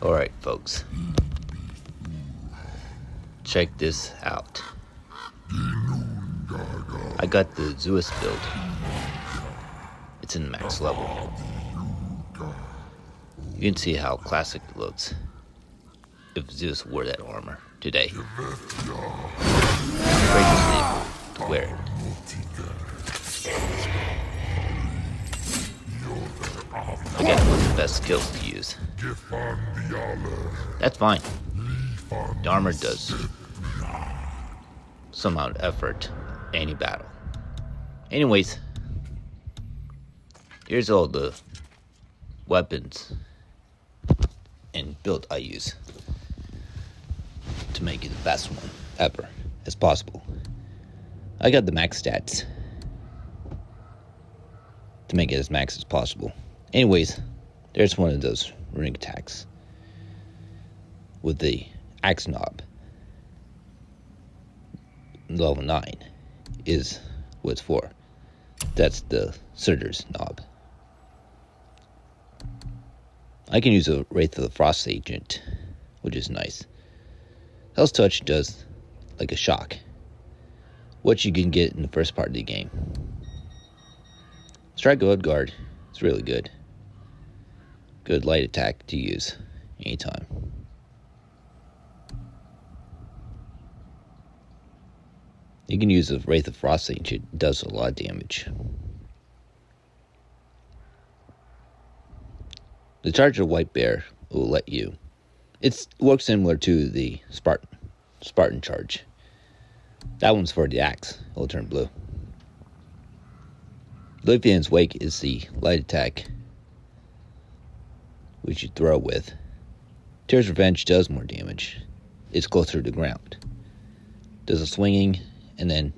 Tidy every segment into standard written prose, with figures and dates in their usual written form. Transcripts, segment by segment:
Alright, folks. Check this out. I got the Zeus build. It's in max level. You can see how classic it looks if Zeus wore that armor today. Crazy to wear it. I got one of the best skills to use. That's fine. The armor does some amount of effort any battle. Anyways, here's all the weapons and build I use to make it the best one ever as possible. I got the max stats to make it as max as possible. Anyways, there's one of those runic attacks with the axe knob. Level 9 is what it's for. That's the Surtur's knob. I can use a Wraith of the Frost agent, which is nice. Hell's Touch does like a shock, what you can get in the first part of the game. Strike Blood Guard is really good. Good light attack to use anytime. You can use a Wraith of Frost Agent. It does a lot of damage. The Charge of White Bear will let you. It works similar to the Spartan Charge. That one's for the axe. It'll turn blue. Lithian's Wake is the light attack which you throw with. Tear's Revenge does more damage. It's closer to the ground. Does a swinging and then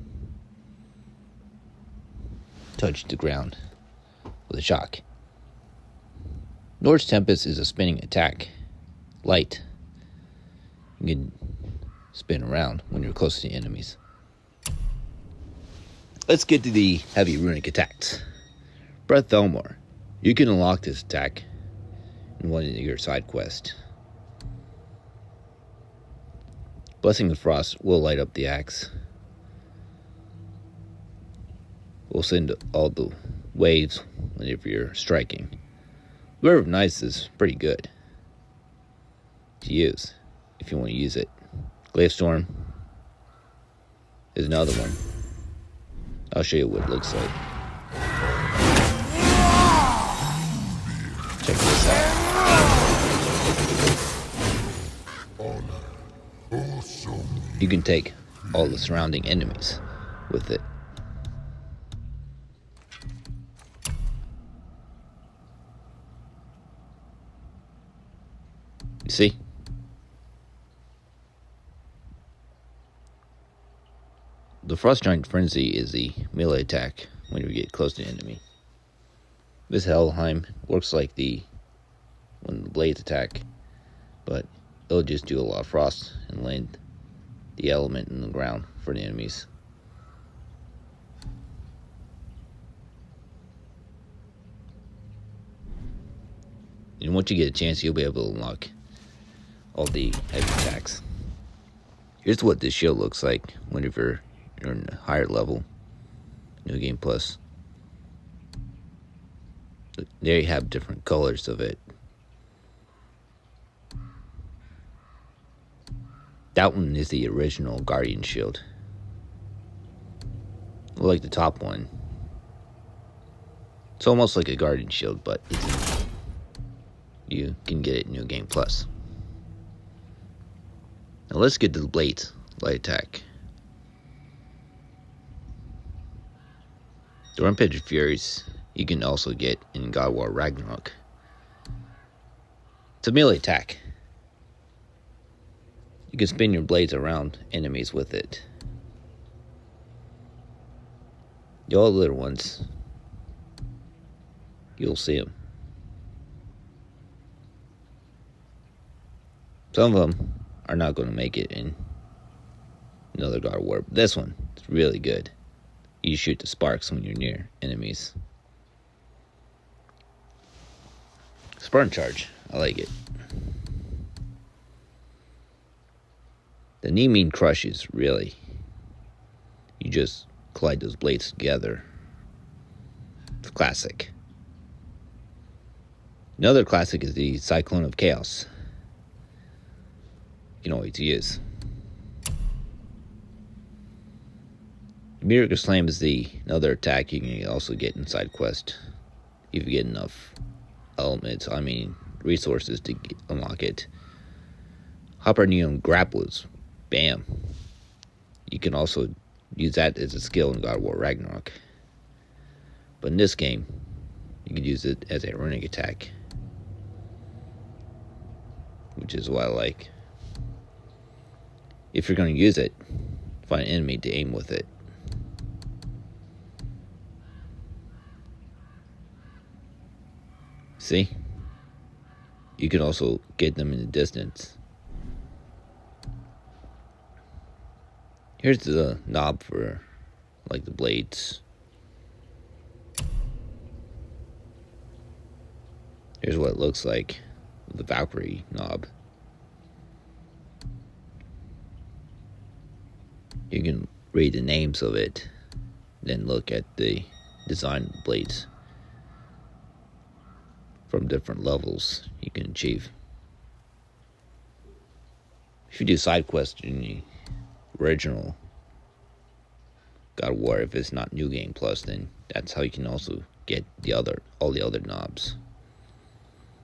touch the ground with a shock. Nord's Tempest is a spinning attack. Light. You can spin around when you're close to the enemies. Let's get to the heavy runic attacks. Breath Thelmor. You can unlock this attack in one of your side quests. Blessing of Frost will light up the axe. Will send all the waves whenever you're striking. River of Nice is pretty good to use if you want to use it. Glaive Storm is another one. I'll show you what it looks like. Check this out. You can take all the surrounding enemies with it. You see? The Frost Giant Frenzy is the melee attack when you get close to an enemy. This Helheim works like the blades attack, but it'll just do a lot of frost and land the element in the ground for the enemies. And once you get a chance, you'll be able to unlock all the heavy attacks. Here's what this shield looks like whenever you're in a higher level. New Game Plus. There you have different colors of it. That one is the original Guardian Shield. Like the top one. It's almost like a Guardian Shield, but you can get it in New Game Plus. Now let's get to the Blades light attack. The Rampage of Furies you can also get in God of War Ragnarok. It's a melee attack. You can spin your blades around enemies with it. The all little ones, you'll see them. Some of them are not going to make it in another God of War. But this one is really good. You shoot the sparks when you're near enemies. Spartan Charge, I like it. The knee mean crushes, really. You just collide those blades together. It's classic. Another classic is the Cyclone of Chaos. You can always use. Meteor Slam is another attack you can also get in side quest. If you get enough elements, resources to unlock it. Hyperneum Grapplers. Bam. You can also use that as a skill in God of War Ragnarok. But in this game, you can use it as a running attack, which is what I like. If you're going to use it, find an enemy to aim with it. See? You can also get them in the distance. Here's the knob for, like, the blades. Here's what it looks like with the Valkyrie knob. You can read the names of it, then look at the design blades from different levels you can achieve. If you do side quests in the original God of War, if it's not New Game Plus, then that's how you can also get all the other knobs,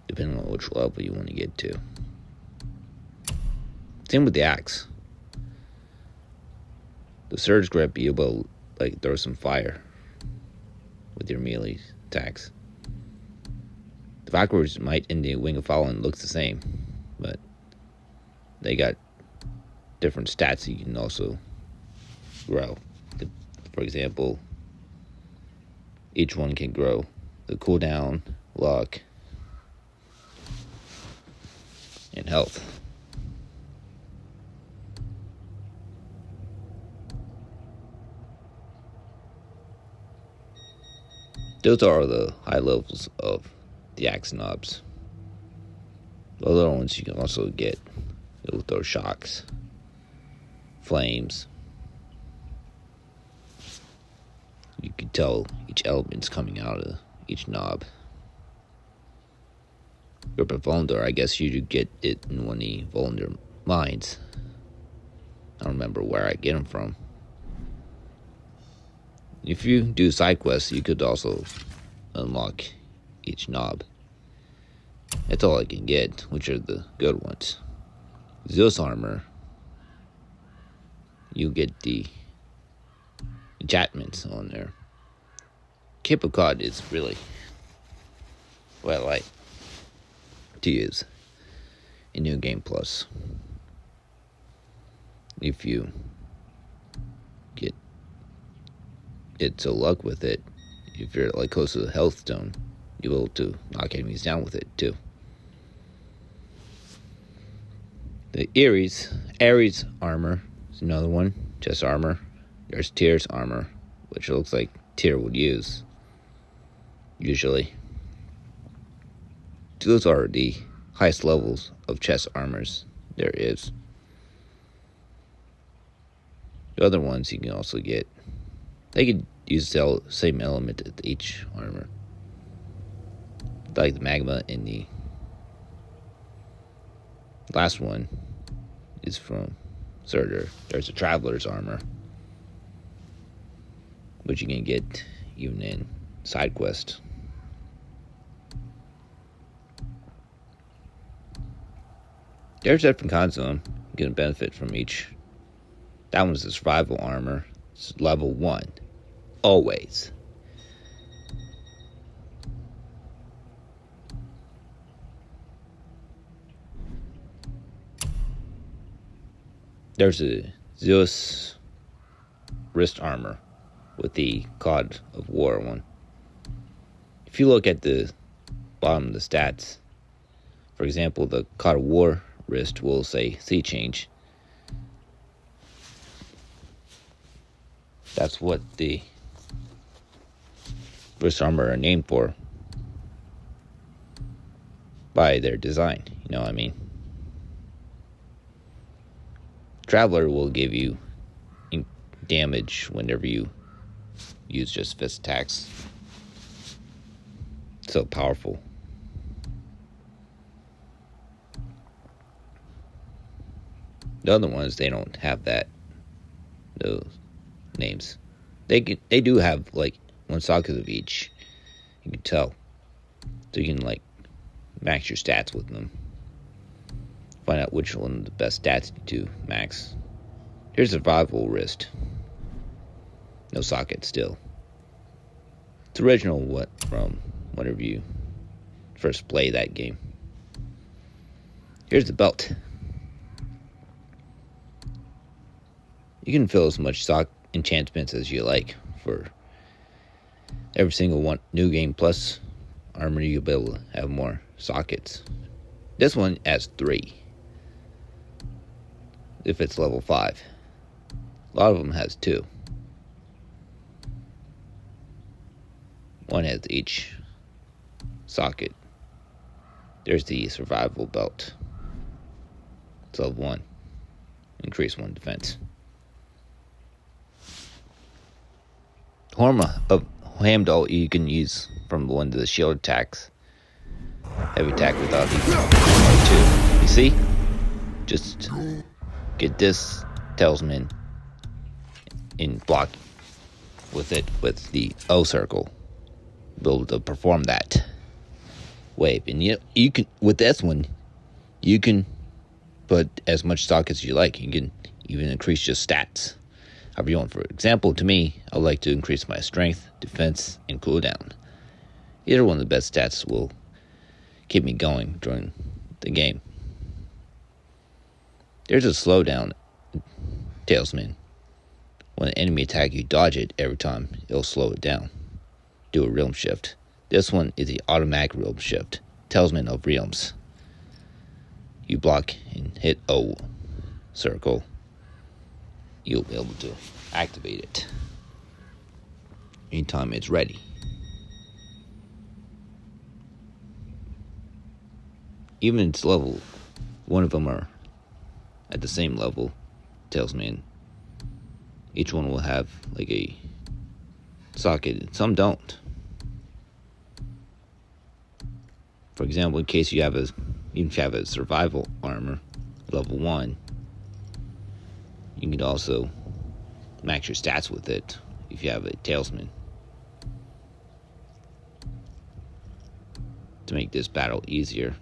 depending on which level you want to get to. Same with the axe. The Surge Grip, you'll be able to throw some fire with your melee attacks. The Valkyrie's Might in the Wing of Fallen looks the same, but they got different stats you can also grow. For example, each one can grow the cooldown, luck, and health. Those are the high levels of the axe knobs. The other ones you can also get. It'll throw shocks, flames. You can tell each element's coming out of each knob. Grip of Volundr, I guess you could get it in one of the Volundr mines. I don't remember where I get them from. If you do side quests, you could also unlock each knob. That's all I can get, which are the good ones. Zeus armor, you get the enchantments on there. Cape of God is really what I like to use in New Game Plus. If you get so luck with it, if you're close to the health stone, you'll be able to knock enemies down with it too. The Ares armor is another one. Chest armor. There's Tyr's armor, which looks like Tyr would use usually. Those are the highest levels of chest armors there is. The other ones you can also get. They could use the same element at each armor. Like the magma in the last one is from Surtur. There's a Traveler's armor, which you can get even in side quest. There's different kinds of them. You can benefit from each. That one's the survival armor. It's level 1. Always. There's a Zeus wrist armor with the God of War one. If you look at the bottom of the stats, for example, the God of War wrist will say Sea Change. That's what the wrist armor are named for by their design, you know what I mean? Traveler will give you damage whenever you use just fist attacks. So powerful. The other ones, they don't have those names. They do have like one socket of each. You can tell. So you can like max your stats with them. Find out which one of the best stats to max. Here's survival wrist. No socket still. It's original from whenever you first play that game. Here's the belt. You can fill as much enchantments as you like for every single one. New game plus armor, you'll be able to have more sockets. This one has 3. If it's level 5. A lot of them has 2. One has each socket. There's the survival belt. It's level 1. Increase 1 defense. Horma of Heimdall you can use from one of the shield attacks. Heavy attack without even 2. You see? Just get this talisman and block with it with the O circle. Be able to perform that wave. And you can with this one you can put as much stock as you like. You can even increase your stats. However you want. For example, to me, I like to increase my strength, defense, and cooldown. Either one of the best stats will keep me going during the game. There's a slowdown talisman. When an enemy attack, you dodge it every time. It'll slow it down. Do a realm shift. This one is the automatic realm shift. Talisman of realms. You block and hit O circle. You'll be able to activate it anytime it's ready. Even its level, one of them are at the same level, talisman. Each one will have like a socket. Some don't. For example, in case you have even if you have a survival armor, level 1, you can also max your stats with it if you have a talisman. To make this battle easier.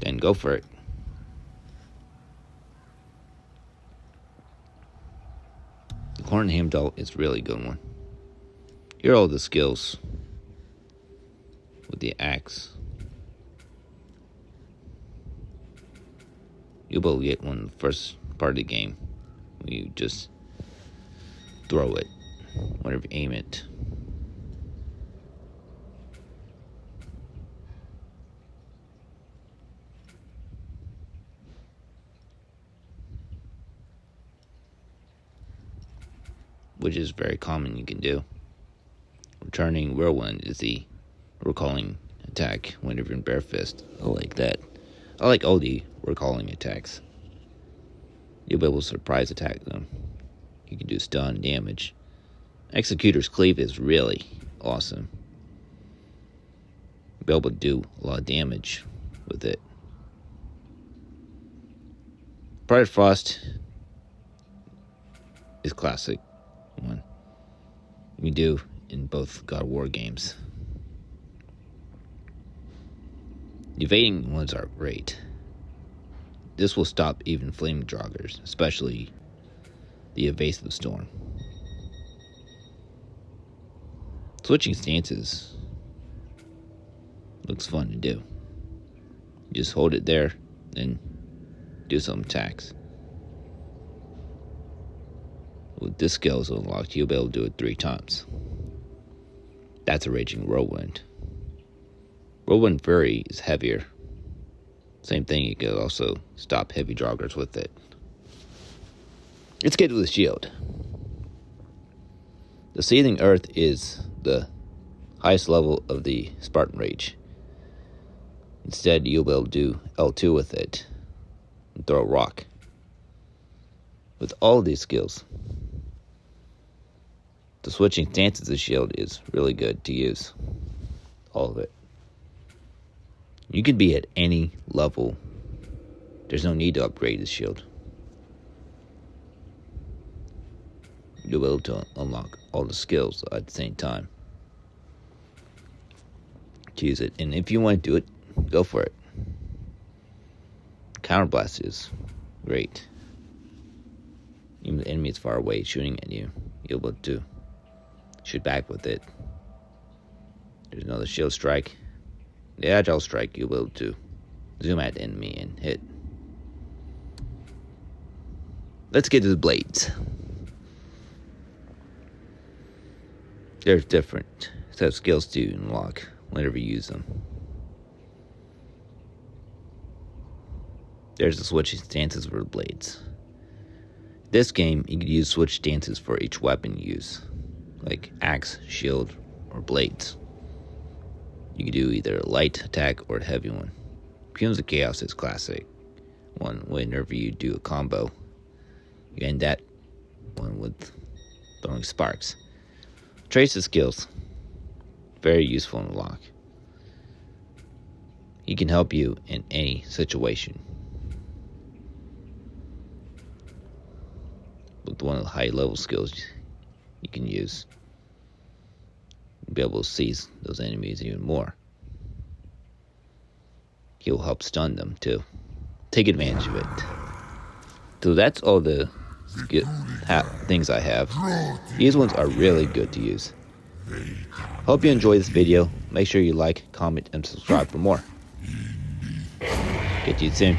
Then go for it. The Horn Heimdall is a really good one. Here are all the skills with the axe. You'll be able to get one in the first part of the game. You just throw it whenever you aim it. Which is very common you can do. Returning Whirlwind is the recalling attack whenever in Bare Fist. I like that. I like all the recalling attacks. You'll be able to surprise attack them. You can do stun damage. Executor's Cleave is really awesome. You'll be able to do a lot of damage with it. Pride Frost is classic one. You can do in both God of War games. The evading ones are great. This will stop even flaming draugrs, especially the evasive storm. Switching stances looks fun to do. You just hold it there, then do some attacks. With this skill is unlocked, you'll be able to do it 3 times. That's a Raging Whirlwind. Whirlwind Fury is heavier. Same thing, you can also stop heavy draugrs with it. Let's get to the shield. The Seething Earth is the highest level of the Spartan Rage. Instead, you'll be able to do L2 with it and throw a rock. With all of these skills, the switching stances of the shield is really good to use. All of it. You can be at any level. There's no need to upgrade the shield. You'll be able to unlock all the skills at the same time to use it. And if you want to do it, go for it. Counterblast is great. Even the enemy is far away shooting at you, you'll be able to shoot back with it. There's another shield strike. The agile strike, you'll be able to zoom at the enemy and hit. Let's get to the blades. There's different set of skills to unlock whenever you use them. There's the switching stances for the blades. This game, you can use switch stances for each weapon you use, like axe, shield, or blades. You can do either a light attack or a heavy one. Fumes of Chaos is classic one whenever you do a combo. You end that one with throwing sparks. Trace's skills, very useful in unlock. He can help you in any situation. With one of the high level skills you can use, you'll be able to seize those enemies even more. He'll help stun them too. Take advantage of it. So that's all the things I have. These ones are really good to use. Hope you enjoyed this video. Make sure you like, comment, and subscribe for more. Get to you soon.